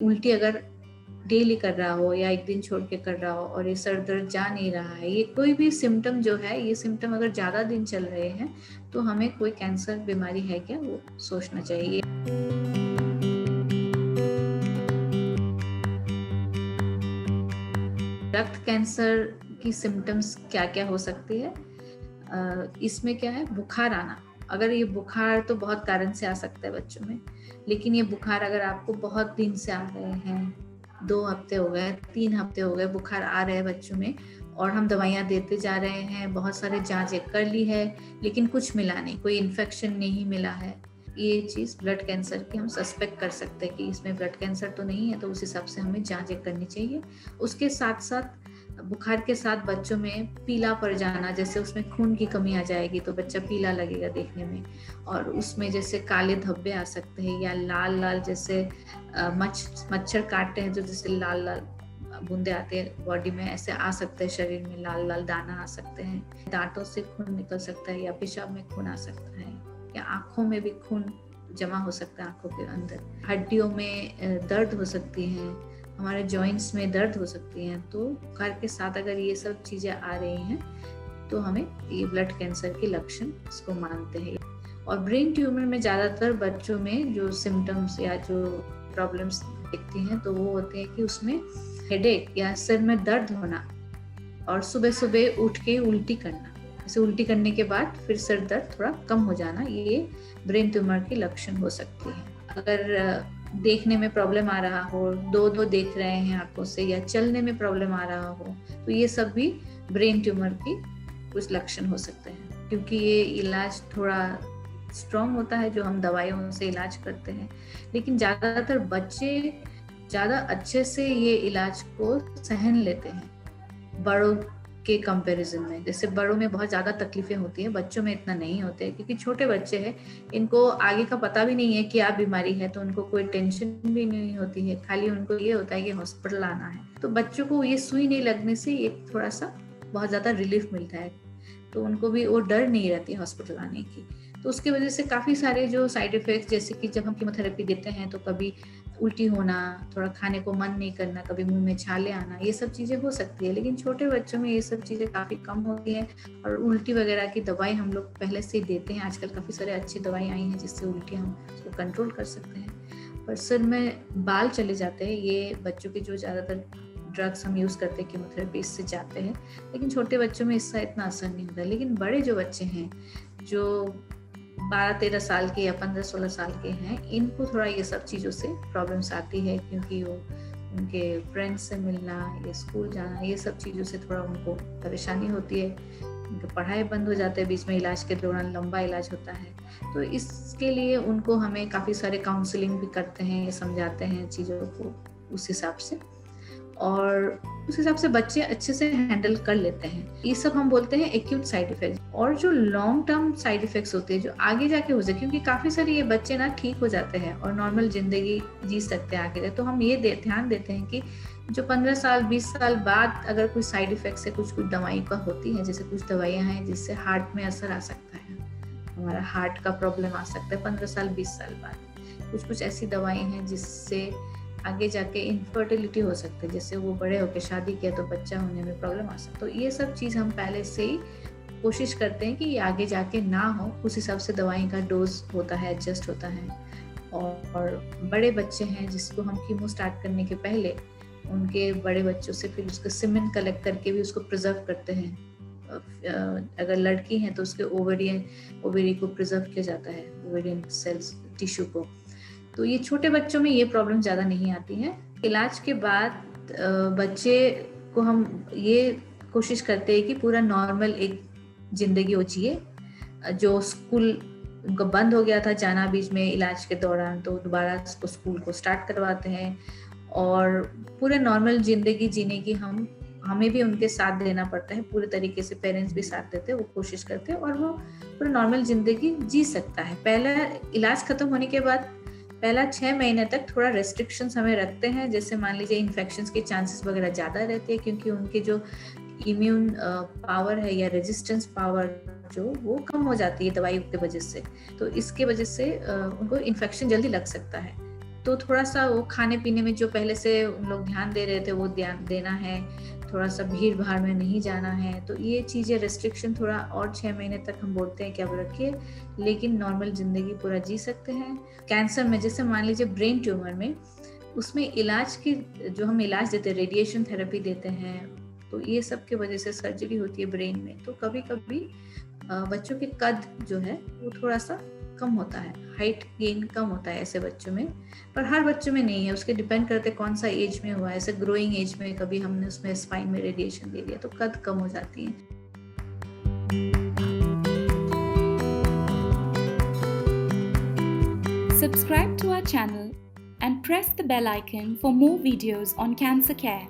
उल्टी अगर डेली कर रहा हो या एक दिन छोड़ के कर रहा हो और ये सर दर्द जा नहीं रहा है, ये कोई भी सिम्टम जो है, ये सिम्टम अगर ज़्यादा दिन चल रहे हैं तो हमें कोई कैंसर बीमारी है क्या, वो सोचना चाहिए। रक्त कैंसर की सिम्टम्स क्या क्या हो सकती है? इसमें क्या है, बुखार आना। अगर ये बुखार तो बहुत कारण से आ सकता है बच्चों में, लेकिन ये बुखार अगर आपको बहुत दिन से आ रहे हैं, 2 हफ्ते हो गए, 3 हफ्ते हो गए, बुखार आ रहे हैं बच्चों में और हम दवाइयाँ देते जा रहे हैं, बहुत सारे जांच कर ली है लेकिन कुछ मिला नहीं, कोई इन्फेक्शन नहीं मिला है, ये चीज़ ब्लड कैंसर की हम सस्पेक्ट कर सकते हैं कि इसमें ब्लड कैंसर तो नहीं है, तो उस हिसाब से हमें जांच करनी चाहिए। उसके साथ साथ बुखार के साथ बच्चों में पीला पड़ जाना, जैसे उसमें खून की कमी आ जाएगी तो बच्चा पीला लगेगा देखने में, और उसमें जैसे काले धब्बे आ सकते हैं या लाल लाल जैसे मच्छर काटते हैं तो जैसे लाल लाल बूंदे आते हैं बॉडी में, ऐसे आ सकते हैं, शरीर में लाल लाल दाना आ सकते हैं, दांतों से खून निकल सकता है या पेशाब में खून आ सकता है या आंखों में भी खून जमा हो सकता है, आंखों के अंदर, हड्डियों में दर्द हो सकती हैं, हमारे जॉइंट्स में दर्द हो सकती हैं। तो बुखार के साथ अगर ये सब चीज़ें आ रही हैं तो हमें ये ब्लड कैंसर के लक्षण इसको मानते हैं। और ब्रेन ट्यूमर में ज़्यादातर बच्चों में जो सिम्टम्स या जो प्रॉब्लम्स दिखती हैं तो वो होते हैं कि उसमें हेडेक या सिर में दर्द होना और सुबह सुबह उठ के उल्टी करना, जैसे उल्टी करने के बाद फिर सिर दर्द थोड़ा कम हो जाना, ये ब्रेन ट्यूमर के लक्षण हो सकते हैं। अगर देखने में प्रॉब्लम आ रहा हो, दो दो देख रहे हैं आंखों से, या चलने में प्रॉब्लम आ रहा हो, तो ये सब भी ब्रेन ट्यूमर की कुछ लक्षण हो सकते हैं, क्योंकि ये इलाज थोड़ा स्ट्रॉन्ग होता है जो हम दवाइयों से इलाज करते हैं, लेकिन ज़्यादातर बच्चे ज़्यादा अच्छे से ये इलाज को सहन लेते हैं बड़ों के कंपैरिजन में। जैसे बड़ों में बहुत ज़्यादा तकलीफें होती हैं, बच्चों में इतना नहीं होते हैं, क्योंकि छोटे बच्चे हैं, इनको आगे का पता भी नहीं है क्या बीमारी है, तो उनको कोई टेंशन भी नहीं होती है, खाली उनको ये होता है कि हॉस्पिटल आना है। तो बच्चों को ये सुई नहीं लगने से एक थोड़ा सा बहुत ज़्यादा रिलीफ मिलता है, तो उनको भी वो डर नहीं रहती हॉस्पिटल आने की। तो उसकी वजह से काफ़ी सारे जो साइड इफ़ेक्ट्स, जैसे कि जब हम कीमोथेरेपी देते हैं तो कभी उल्टी होना, थोड़ा खाने को मन नहीं करना, कभी मुंह में छाले आना, ये सब चीज़ें हो सकती है, लेकिन छोटे बच्चों में ये सब चीज़ें काफ़ी कम होती हैं। और उल्टी वगैरह की दवाई हम लोग पहले से ही देते हैं, आजकल काफ़ी सारे अच्छी दवाई आई हैं जिससे उल्टी हम उसको कंट्रोल कर सकते हैं। पर सिर में बाल चले जाते हैं, ये बच्चों के जो ज़्यादातर ड्रग्स हम यूज़ करते हैं कीमोथेरेपी, इससे जाते हैं, लेकिन छोटे बच्चों में इसका इतना असर नहीं होता। लेकिन बड़े जो बच्चे हैं, जो 12-13 साल के या 15-16 साल के हैं, इनको थोड़ा ये सब चीज़ों से प्रॉब्लम्स आती है, क्योंकि वो उनके फ्रेंड्स से मिलना या स्कूल जाना, ये सब चीज़ों से थोड़ा उनको परेशानी होती है, उनकी पढ़ाई बंद हो जाता है बीच में, इलाज के दौरान लंबा इलाज होता है, तो इसके लिए उनको हमें काफ़ी सारे काउंसलिंग भी करते हैं, समझाते हैं चीज़ों को उस हिसाब से, और उस हिसाब से बच्चे अच्छे से हैंडल कर लेते हैं। ये सब हम बोलते हैं एक्यूट साइड इफेक्ट्स। और जो लॉन्ग टर्म साइड इफेक्ट्स होते हैं, जो आगे जाके हो जाए, क्योंकि काफ़ी सारे ये बच्चे ना ठीक हो जाते हैं और नॉर्मल ज़िंदगी जी सकते हैं आगे, तो हम ये ध्यान देते हैं कि जो 15 साल 20 साल बाद अगर कोई साइड इफेक्ट्स है, कुछ दवाई का होती है, जैसे कुछ दवाइयाँ हैं जिससे हार्ट में असर आ सकता है, हमारा हार्ट का प्रॉब्लम आ सकता है 15 साल 20 साल बाद। कुछ ऐसी दवाई हैं जिससे आगे जाके इनफर्टिलिटी हो सकती है, जैसे वो बड़े होकर शादी किया तो बच्चा होने में प्रॉब्लम आ सकता है। तो ये सब चीज़ हम पहले से ही कोशिश करते हैं कि ये आगे जाके ना हो, उस हिसाब से दवाई का डोज होता है, एडजस्ट होता है। और बड़े बच्चे हैं जिसको हम कीमो स्टार्ट करने के पहले उनके बड़े बच्चों से फिर उसका सीमेन कलेक्ट करके भी उसको प्रिजर्व करते हैं। अगर लड़की है तो उसके ओवरी को प्रिजर्व किया जाता है, ओवेरियन सेल्स टिश्यू को। तो ये छोटे बच्चों में ये प्रॉब्लम ज़्यादा नहीं आती है। इलाज के बाद बच्चे को हम ये कोशिश करते हैं कि पूरा नॉर्मल एक ज़िंदगी वो जिए। जो स्कूल उनका बंद हो गया था जाना बीच में इलाज के दौरान, तो दोबारा उसको स्कूल को स्टार्ट करवाते हैं, और पूरे नॉर्मल ज़िंदगी जीने की हमें भी उनके साथ देना पड़ता है, पूरे तरीके से पेरेंट्स भी साथ देते हैं, वो कोशिश करते हैं और वो पूरा नॉर्मल ज़िंदगी जी सकता है। पहला इलाज ख़त्म होने के बाद पहला 6 महीने तक थोड़ा रेस्ट्रिक्शंस हमें रखते हैं, जैसे मान लीजिए इन्फेक्शंस के चांसेस वगैरह ज़्यादा रहते हैं, क्योंकि उनके जो इम्यून पावर है या रेजिस्टेंस पावर जो वो कम हो जाती है दवाई की वजह से, तो इसके वजह से उनको इन्फेक्शन जल्दी लग सकता है। तो थोड़ा सा वो खाने पीने में जो पहले से उन लोग ध्यान दे रहे थे वो ध्यान देना है, थोड़ा सा भीड़ भाड़ में नहीं जाना है। तो ये चीज़ें रिस्ट्रिक्शन थोड़ा और 6 महीने तक हम बोलते हैं कि अब रखिए, लेकिन नॉर्मल जिंदगी पूरा जी सकते हैं। कैंसर में जैसे मान लीजिए ब्रेन ट्यूमर में, उसमें इलाज की जो हम इलाज देते हैं, रेडिएशन थेरेपी देते हैं, तो ये सब की वजह से सर्जरी होती है ब्रेन में। तो कभी कभी बच्चों के कद जो है वो थोड़ा सा कम होता है, हाइट गेन कम होता है ऐसे बच्चों में, पर हर बच्चों में नहीं है, उसके डिपेंड करते कौन सा एज में हुआ है। ऐसे ग्रोइंग एज में कभी हमने उसमें स्पाइन में रेडिएशन दे दिया तो कद कम हो जाती है। Subscribe to our channel and press the bell icon for more videos on cancer care.